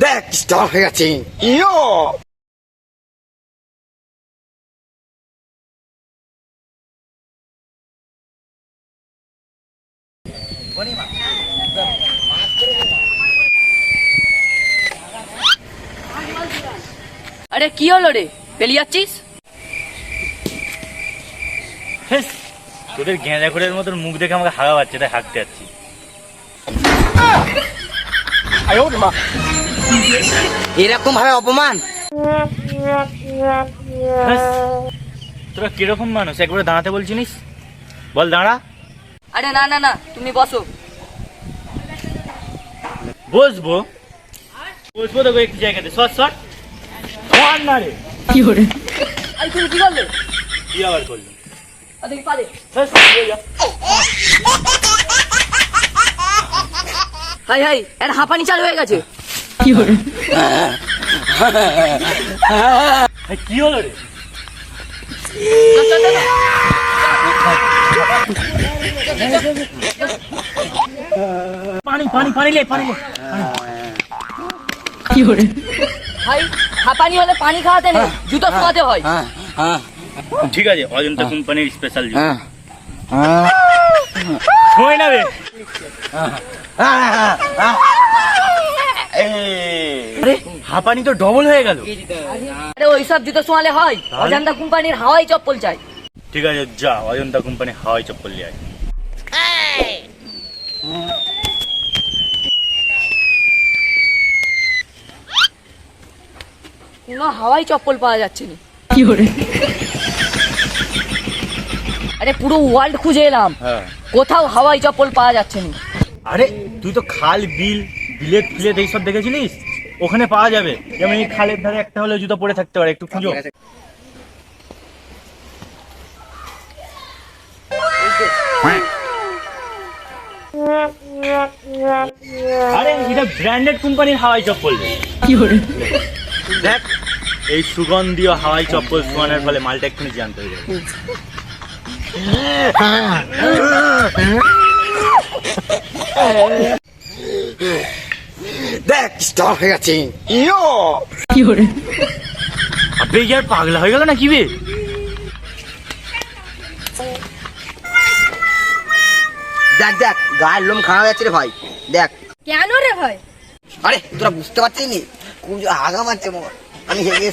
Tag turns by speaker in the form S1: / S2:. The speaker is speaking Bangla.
S1: দেখ স্টপ হয়ে গেছে। ইয়ো
S2: আরে কি হলো রে, পেলিয়ে যাচ্ছিস?
S3: তোদের গেঁজা ঘোরের মতন মুখ দেখে আমাকে হাগা পাচ্ছে, তাই হাঁকতে যাচ্ছি।
S1: এরকম ভাবে অপমান?
S3: তোরা কিরকম মানুষ, একবারে দাঁড়াতে বলছিস? বল দাঁড়া।
S2: আরে না না না, তুমি বসো।
S3: বসবো বসবো তো একটু জায়গাতে। শর্ট শর্ট না রে।
S2: আরে তুমি কি করলে?
S3: কি আবার করলি?
S2: দেখি পারে। হাই হাই, এর হাঁপানি চালু হয়ে গেছে।
S3: কি হলো রে? পানি পানি পানি লে, পানি লে।
S2: ভাই, হাঁপানি হলে পানি খাওয়াতে নেই, জুতো খাওয়াতে হয়।
S3: ঠিক আছে, অজন্তা কোম্পানির স্পেশাল জুতো। সময় না রে। আরে হাঁপানি তো ডবল হয়ে গেল।
S2: আরে ওইসব জুতো শোয়ালে হয়? অজন্তা কোম্পানির হাওয়াই চপ্পল চাই।
S3: ঠিক আছে যা, অজন্তা কোম্পানি হাওয়াই চপ্পল নিয়ে আয়।
S2: কোনো হাওয়াই চপ্পল পাওয়া যাচ্ছে না। আরে পুরো ওয়ার্ল্ড খুঁজে এলাম, কোথাও হাওয়াই চপ্পল পাওয়া যাচ্ছে না।
S3: আরে তুই তো খাল বিল বিলেত ফিলেত এইসব দেখেছিলিস? ওখানে পাওয়া যাবে। যেমন এই খালের ধারে একটা হলে জুতো পরে থাকতে পারে, একটু খুঁজো। আরে এটা ব্র্যান্ডেড কোম্পানির হাওয়াই চপ্পল। দেখ, এই সুগন্ধীয় হাওয়াই চপ্পল শোয়ানোর ফলে মালটা এক্ষুনি জ্যান্ত হয়ে যাবে।
S1: দেখ স্টপ হয়ে গেছে। ইয়ো
S3: আবে ইয়ার পাগলা হয়ে গেল না কি বে?
S1: দেখ দেখ গায়ের লোম খারাপ হয়ে যাচ্ছে রে ভাই, দেখ।
S4: কেন রে ভাই?
S1: আরে তোরা বুঝতে পারছিস নি, খুব আগা মারছে মোর, আমি হেগে